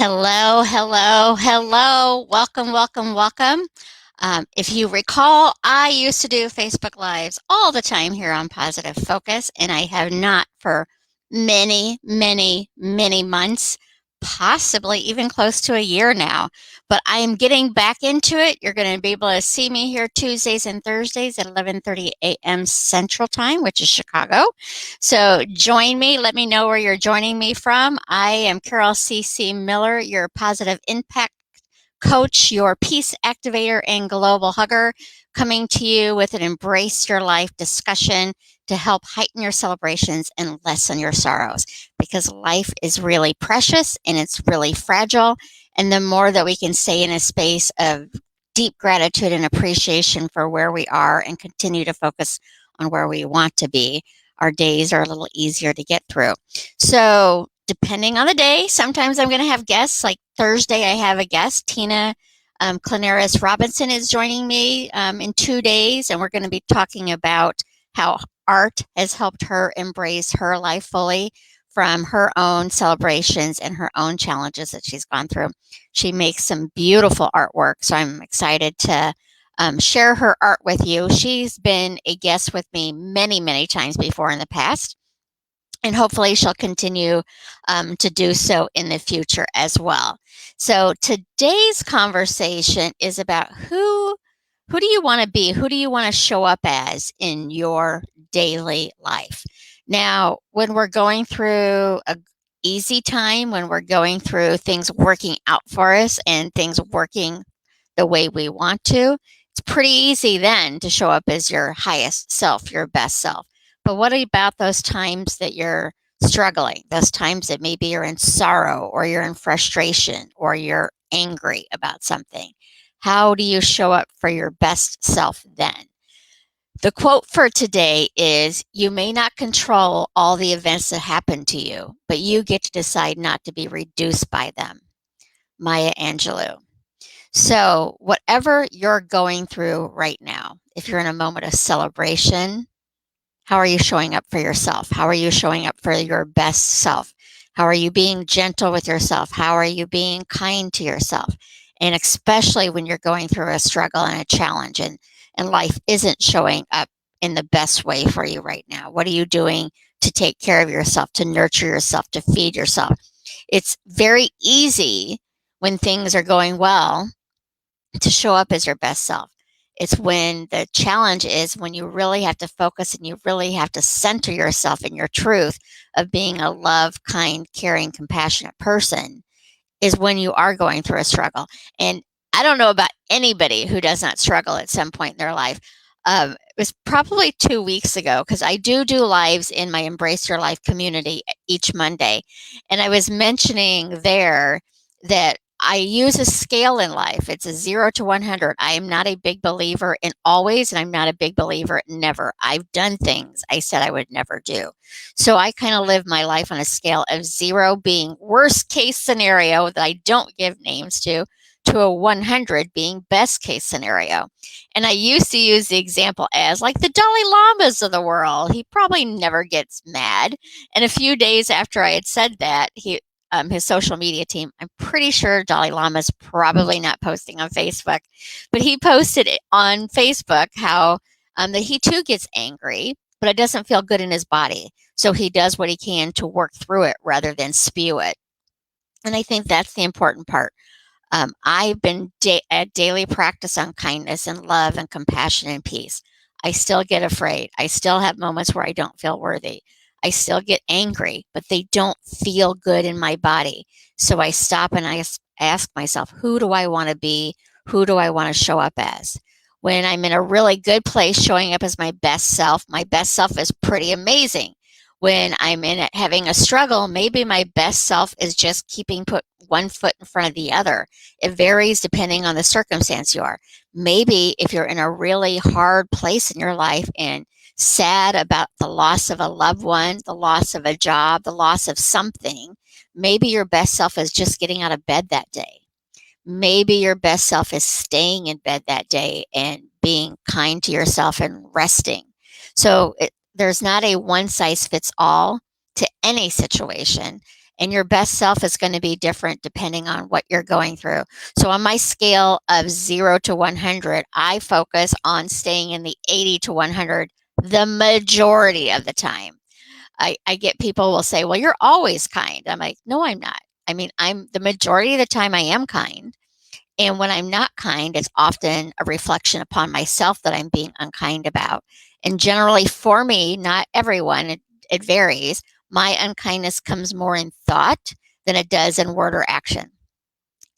Hello, hello, hello. Welcome, welcome, welcome. If you recall, I used to do Facebook Lives all the time here on Positive Focus, and I have not for many, many, many months, possibly even close to a year now. But I am getting back into it. You're going to be able to see me here Tuesdays and Thursdays at 11:30 a.m. Central Time, which is Chicago. So join me. Let me know where you're joining me from. I am Carol C.C. Miller, your positive impact coach, your peace activator, and global hugger, coming to you with an embrace your life discussion to help heighten your celebrations and lessen your sorrows. Because life is really precious and it's really fragile. And the more that we can stay in a space of deep gratitude and appreciation for where we are and continue to focus on where we want to be, our days are a little easier to get through. So, depending on the day, sometimes I'm going to have guests. Like Thursday, I have a guest. Tina Clanaris Robinson is joining me in 2 days, and we're going to be talking about how art has helped her embrace her life fully from her own celebrations and her own challenges that she's gone through. She makes some beautiful artwork, so I'm excited to share her art with you. She's been a guest with me many, many times before in the past, and hopefully she'll continue to do so in the future as well. So today's conversation is about who do you want to be? Who do you want to show up as in your daily life? Now, when we're going through a easy time, when we're going through things working out for us and things working the way we want to, it's pretty easy then to show up as your highest self, your best self. But what about those times that you're struggling? Those times that maybe you're in sorrow or you're in frustration or you're angry about something? How do you show up for your best self then? The quote for today is: You may not control all the events that happen to you, but you get to decide not to be reduced by them. Maya Angelou. So, whatever you're going through right now, if you're in a moment of celebration, how are you showing up for yourself? How are you showing up for your best self? How are you being gentle with yourself? How are you being kind to yourself? And especially when you're going through a struggle and a challenge and life isn't showing up in the best way for you right now. What are you doing to take care of yourself, to nurture yourself, to feed yourself? It's very easy when things are going well to show up as your best self. It's when the challenge is when you really have to focus and you really have to center yourself in your truth of being a love, kind, caring, compassionate person, is when you are going through a struggle. And I don't know about anybody who does not struggle at some point in their life. It was probably 2 weeks ago because I do lives in my Embrace Your Life community each Monday. And I was mentioning there that I use a scale in life. It's a 0 to 100. I am not a big believer in always, and I'm not a big believer in never. I've done things I said I would never do. So I kind of live my life on a scale of 0 being worst case scenario that I don't give names to a 100 being best case scenario. And I used to use the example as like the Dalai Lamas of the world. He probably never gets mad. And a few days after I had said that, his social media team, I'm pretty sure Dalai Lama's probably not posting on Facebook, but he posted it on Facebook how that he too gets angry, but it doesn't feel good in his body. So he does what he can to work through it rather than spew it. And I think that's the important part. I've been at daily practice on kindness and love and compassion and peace. I still get afraid. I still have moments where I don't feel worthy. I still get angry, but they don't feel good in my body. So I stop and I ask myself, who do I want to be? Who do I want to show up as? When I'm in a really good place, showing up as my best self is pretty amazing. When I'm in it having a struggle, maybe my best self is just keeping put one foot in front of the other. It varies depending on the circumstance you are. Maybe if you're in a really hard place in your life and sad about the loss of a loved one, the loss of a job, the loss of something, maybe your best self is just getting out of bed that day. Maybe your best self is staying in bed that day and being kind to yourself and resting. So there's not a one size fits all to any situation. And your best self is going to be different depending on what you're going through. So on my scale of 0 to 100, I focus on staying in the 80 to 100 the majority of the time. I get people will say, well, you're always kind. I'm like, no, I'm not. I mean, I'm the majority of the time I am kind. And when I'm not kind, it's often a reflection upon myself that I'm being unkind about. And generally, for me, not everyone, it varies. My unkindness comes more in thought than it does in word or action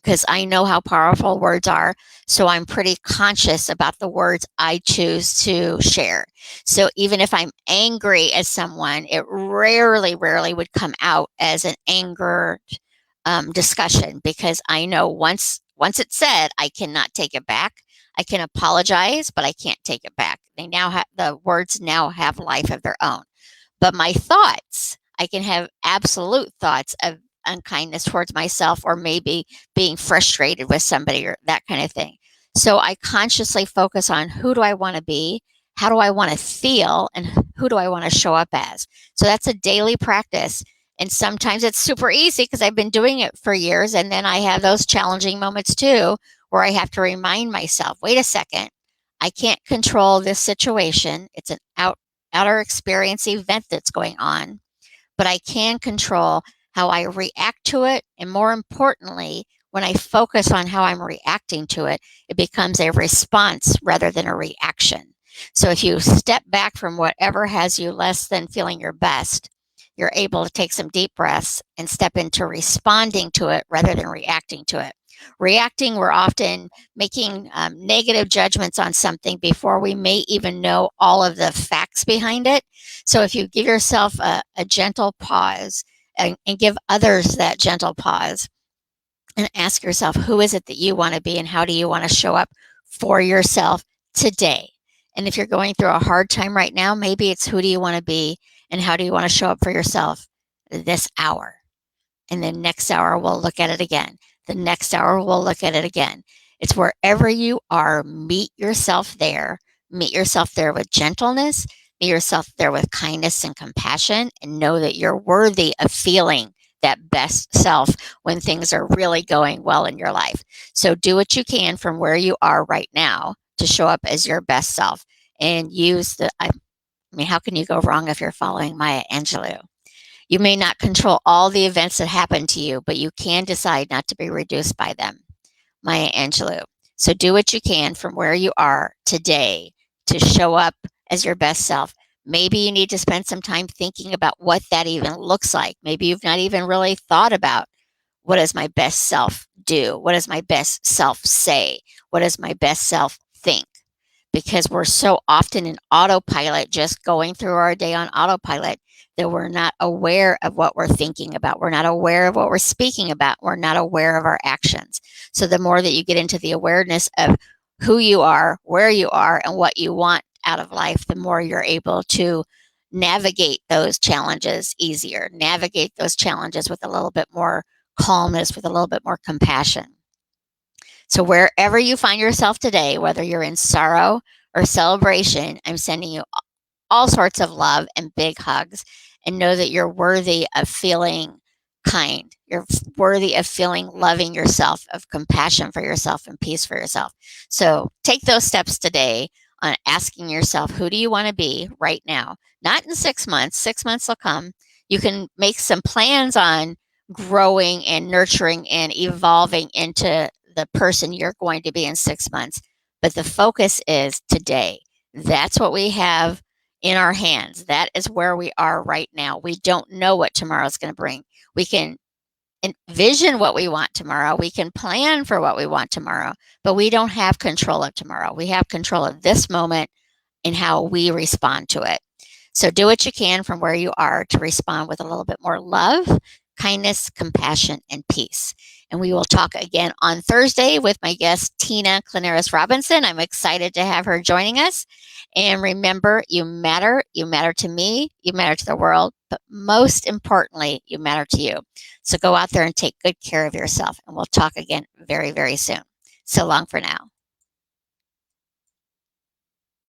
because I know how powerful words are. So I'm pretty conscious about the words I choose to share. So even if I'm angry at someone, it rarely would come out as an anger discussion because I know once it's said, I cannot take it back. I can apologize, but I can't take it back. They now have the words now have life of their own. But my thoughts, I can have absolute thoughts of unkindness towards myself or maybe being frustrated with somebody or that kind of thing. So I consciously focus on who do I want to be, how do I want to feel, and who do I want to show up as. So that's a daily practice. And sometimes it's super easy because I've been doing it for years. And then I have those challenging moments too, where I have to remind myself, wait a second, I can't control this situation. It's an outer experience event that's going on, but I can control how I react to it. And more importantly, when I focus on how I'm reacting to it, it becomes a response rather than a reaction. So if you step back from whatever has you less than feeling your best, you're able to take some deep breaths and step into responding to it rather than reacting to it. Reacting, we're often making negative judgments on something before we may even know all of the facts behind it. So if you give yourself a gentle pause and give others that gentle pause and ask yourself, who is it that you want to be and how do you want to show up for yourself today? And if you're going through a hard time right now, maybe it's who do you want to be and how do you want to show up for yourself this hour? And then next hour, we'll look at it again. The next hour, we'll look at it again. It's wherever you are, meet yourself there. Meet yourself there with gentleness, meet yourself there with kindness and compassion, and know that you're worthy of feeling that best self when things are really going well in your life. So do what you can from where you are right now to show up as your best self and use I mean, how can you go wrong if you're following Maya Angelou? You may not control all the events that happen to you, but you can decide not to be reduced by them. Maya Angelou. So do what you can from where you are today to show up as your best self. Maybe you need to spend some time thinking about what that even looks like. Maybe you've not even really thought about what does my best self do? What does my best self say? What does my best self think? Because we're so often in autopilot, just going through our day on autopilot, that we're not aware of what we're thinking about. We're not aware of what we're speaking about. We're not aware of our actions. So the more that you get into the awareness of who you are, where you are, and what you want out of life, the more you're able to navigate those challenges easier, navigate those challenges with a little bit more calmness, with a little bit more compassion. So wherever you find yourself today, whether you're in sorrow or celebration, I'm sending you all sorts of love and big hugs, and know that you're worthy of feeling kind. You're worthy of feeling loving yourself, of compassion for yourself and peace for yourself. So take those steps today on asking yourself, who do you want to be right now? Not in 6 months. 6 months will come. You can make some plans on growing and nurturing and evolving into the person you're going to be in 6 months. But the focus is today. That's what we have in our hands. That is where we are right now. We don't know what tomorrow's going to bring. We can envision what we want tomorrow. We can plan for what we want tomorrow, but we don't have control of tomorrow. We have control of this moment and how we respond to it. So do what you can from where you are to respond with a little bit more love, kindness, compassion, and peace. And we will talk again on Thursday with my guest, Tina Clanaris Robinson. I'm excited to have her joining us. And remember, you matter. You matter to me. You matter to the world. But most importantly, you matter to you. So go out there and take good care of yourself. And we'll talk again very, very soon. So long for now.